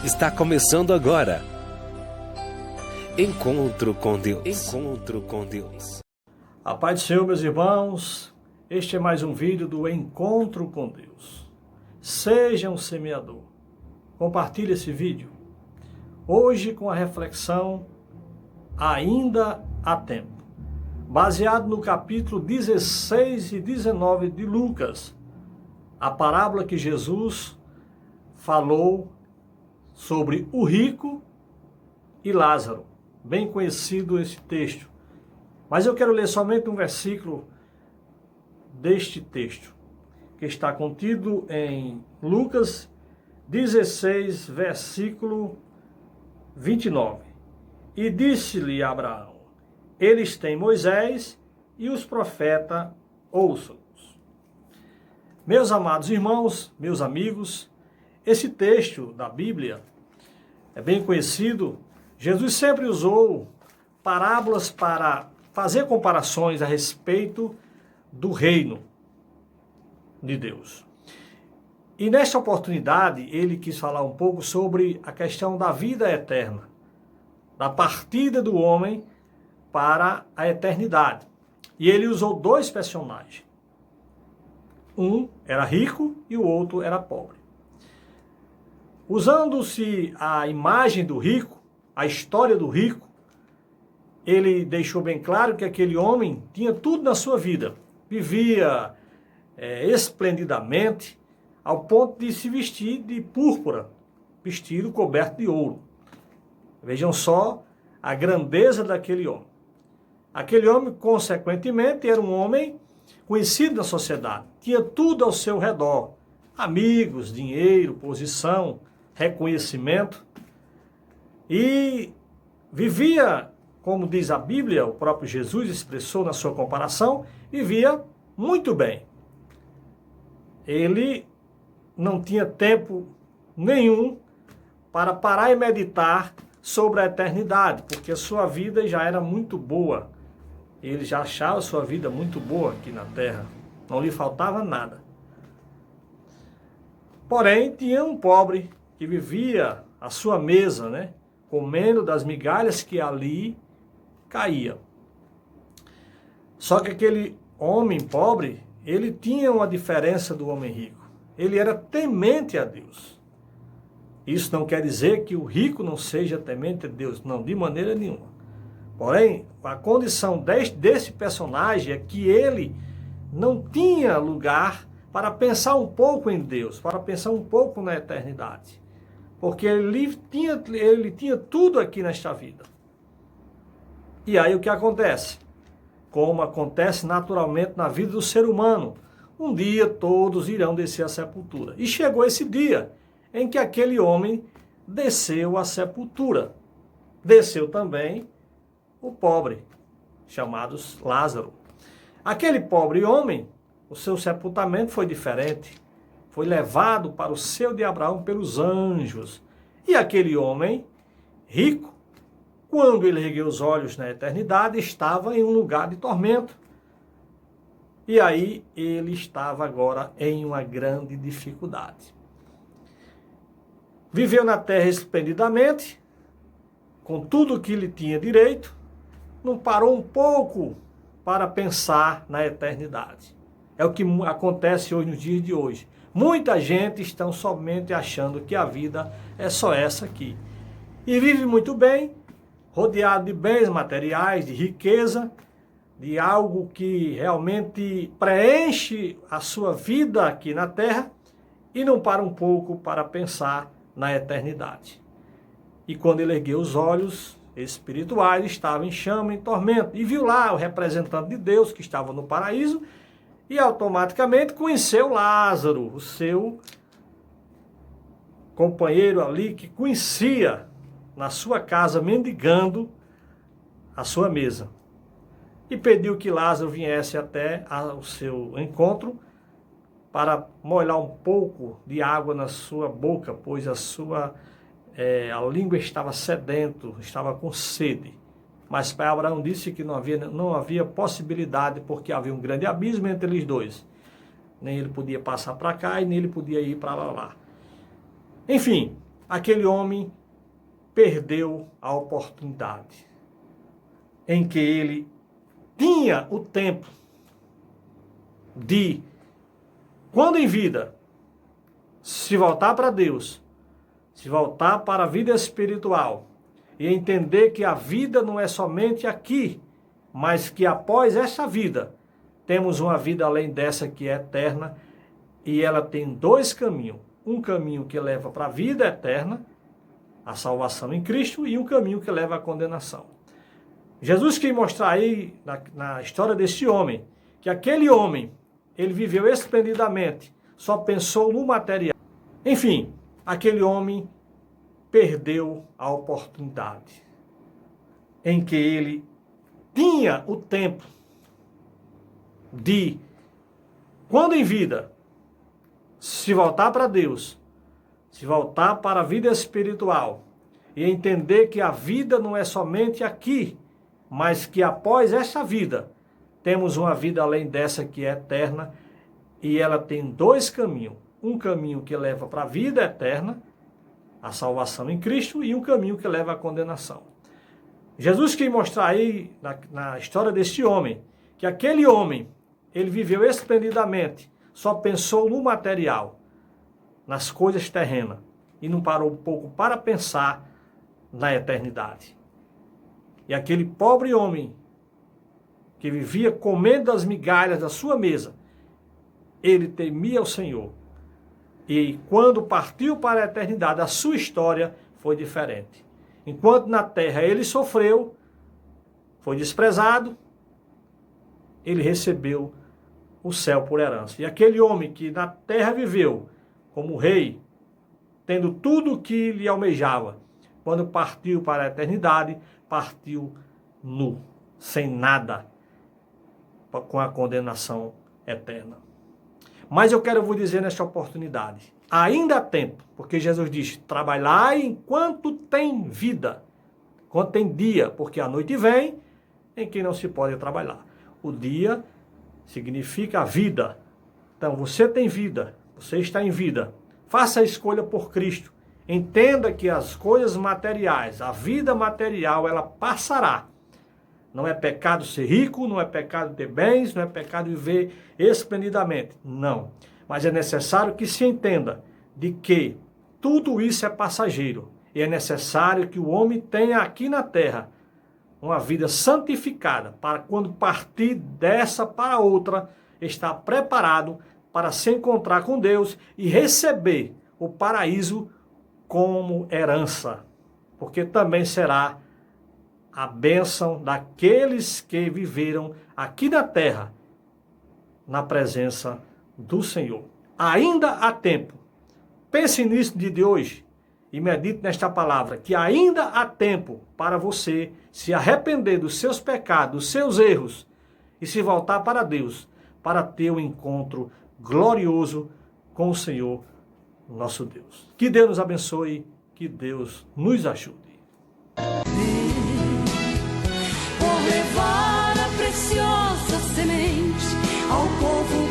Está começando agora. Encontro com Deus. Encontro com Deus. A paz do Senhor, meus irmãos. Este é mais um vídeo do Encontro com Deus. Seja um semeador. Compartilhe esse vídeo. Hoje com a reflexão Ainda há tempo. Baseado no capítulo 16 e 19 de Lucas. A parábola que Jesus falou sobre o rico e Lázaro. Bem conhecido esse texto. Mas eu quero ler somente um versículo deste texto, que está contido em Lucas 16, versículo 29. E disse-lhe Abraão: eles têm Moisés e os profetas, ouçam-nos. Meus amados irmãos, meus amigos, esse texto da Bíblia é bem conhecido. Jesus sempre usou parábolas para fazer comparações a respeito do reino de Deus. E nesta oportunidade, ele quis falar um pouco sobre a questão da vida eterna, da partida do homem para a eternidade. E ele usou dois personagens. Um era rico e o outro era pobre. Usando-se a imagem do rico, a história do rico, ele deixou bem claro que aquele homem tinha tudo na sua vida. Vivia esplendidamente, ao ponto de se vestir de púrpura, vestido coberto de ouro. Vejam só a grandeza daquele homem. Aquele homem, consequentemente, era um homem conhecido na sociedade. Tinha tudo ao seu redor. Amigos, dinheiro, posição, reconhecimento. E vivia, como diz a Bíblia, o próprio Jesus expressou na sua comparação, vivia muito bem. Ele não tinha tempo nenhum para parar e meditar sobre a eternidade, porque a sua vida já era muito boa. Ele já achava a sua vida muito boa aqui na terra. Não lhe faltava nada. Porém, tinha um pobre que vivia à sua mesa, comendo das migalhas que ali caíam. Só que aquele homem pobre, ele tinha uma diferença do homem rico. Ele era temente a Deus. Isso não quer dizer que o rico não seja temente a Deus, não, de maneira nenhuma. Porém, a condição desse personagem é que ele não tinha lugar para pensar um pouco em Deus, para pensar um pouco na eternidade. Porque ele tinha tudo aqui nesta vida. E aí o que acontece? Como acontece naturalmente na vida do ser humano. Um dia todos irão descer à sepultura. E chegou esse dia em que aquele homem desceu à sepultura. Desceu também o pobre, chamado Lázaro. Aquele pobre homem, o seu sepultamento foi diferente. Foi levado para o seio de Abraão pelos anjos. E aquele homem rico, quando ele ergueu os olhos na eternidade, estava em um lugar de tormento. E aí ele estava agora em uma grande dificuldade. Viveu na terra esplendidamente, com tudo que ele tinha direito, não parou um pouco para pensar na eternidade. É o que acontece hoje, nos dias de hoje. Muita gente está somente achando que a vida é só essa aqui. E vive muito bem, rodeado de bens materiais, de riqueza, de algo que realmente preenche a sua vida aqui na terra e não para um pouco para pensar na eternidade. E quando ele ergueu os olhos espirituais, estava em chama, em tormento, e viu lá o representante de Deus que estava no paraíso, e automaticamente conheceu Lázaro, o seu companheiro ali que conhecia na sua casa mendigando a sua mesa. E pediu que Lázaro viesse até o seu encontro para molhar um pouco de água na sua boca, pois a língua estava sedento, estava com sede. Mas pai Abraão disse que não havia possibilidade, porque havia um grande abismo entre eles dois. Nem ele podia passar para cá e nem ele podia ir para lá. Enfim, aquele homem perdeu a oportunidade em que ele tinha o tempo de, quando em vida, se voltar para Deus, se voltar para a vida espiritual e entender que a vida não é somente aqui, mas que após essa vida, temos uma vida além dessa que é eterna, e ela tem dois caminhos. Um caminho que leva para a vida eterna, a salvação em Cristo, e um caminho que leva à condenação. Jesus quis mostrar aí, na história desse homem, que aquele homem, ele viveu esplendidamente, só pensou no material. Enfim, aquele homem perdeu a oportunidade em que ele tinha o tempo de, quando em vida, se voltar para Deus, se voltar para a vida espiritual e entender que a vida não é somente aqui, mas que após essa vida, temos uma vida além dessa que é eterna, e ela tem dois caminhos. Um caminho que leva para a vida eterna, a salvação em Cristo, e um caminho que leva à condenação. Jesus quis mostrar aí, na história deste homem, que aquele homem, ele viveu esplendidamente, só pensou no material, nas coisas terrenas, e não parou um pouco para pensar na eternidade. E aquele pobre homem, que vivia comendo as migalhas da sua mesa, ele temia o Senhor. E quando partiu para a eternidade, a sua história foi diferente. Enquanto na terra ele sofreu, foi desprezado, ele recebeu o céu por herança. E aquele homem que na terra viveu como rei, tendo tudo o que lhe almejava, quando partiu para a eternidade, partiu nu, sem nada, com a condenação eterna. Mas eu quero vos dizer nesta oportunidade, ainda há tempo, porque Jesus diz, trabalhai enquanto tem vida, enquanto tem dia, porque a noite vem em que não se pode trabalhar. O dia significa a vida. Então você tem vida, você está em vida. Faça a escolha por Cristo. Entenda que as coisas materiais, a vida material, ela passará. Não é pecado ser rico, não é pecado ter bens, não é pecado viver esplendidamente. Não. Mas é necessário que se entenda de que tudo isso é passageiro. E é necessário que o homem tenha aqui na terra uma vida santificada, para quando partir dessa para outra, estar preparado para se encontrar com Deus e receber o paraíso como herança. Porque também será a bênção daqueles que viveram aqui na terra, na presença do Senhor. Ainda há tempo. Pense nisso de hoje e medite nesta palavra, que ainda há tempo para você se arrepender dos seus pecados, dos seus erros, e se voltar para Deus, para ter um encontro glorioso com o Senhor, nosso Deus. Que Deus nos abençoe, que Deus nos ajude. Por levar a preciosa semente ao povo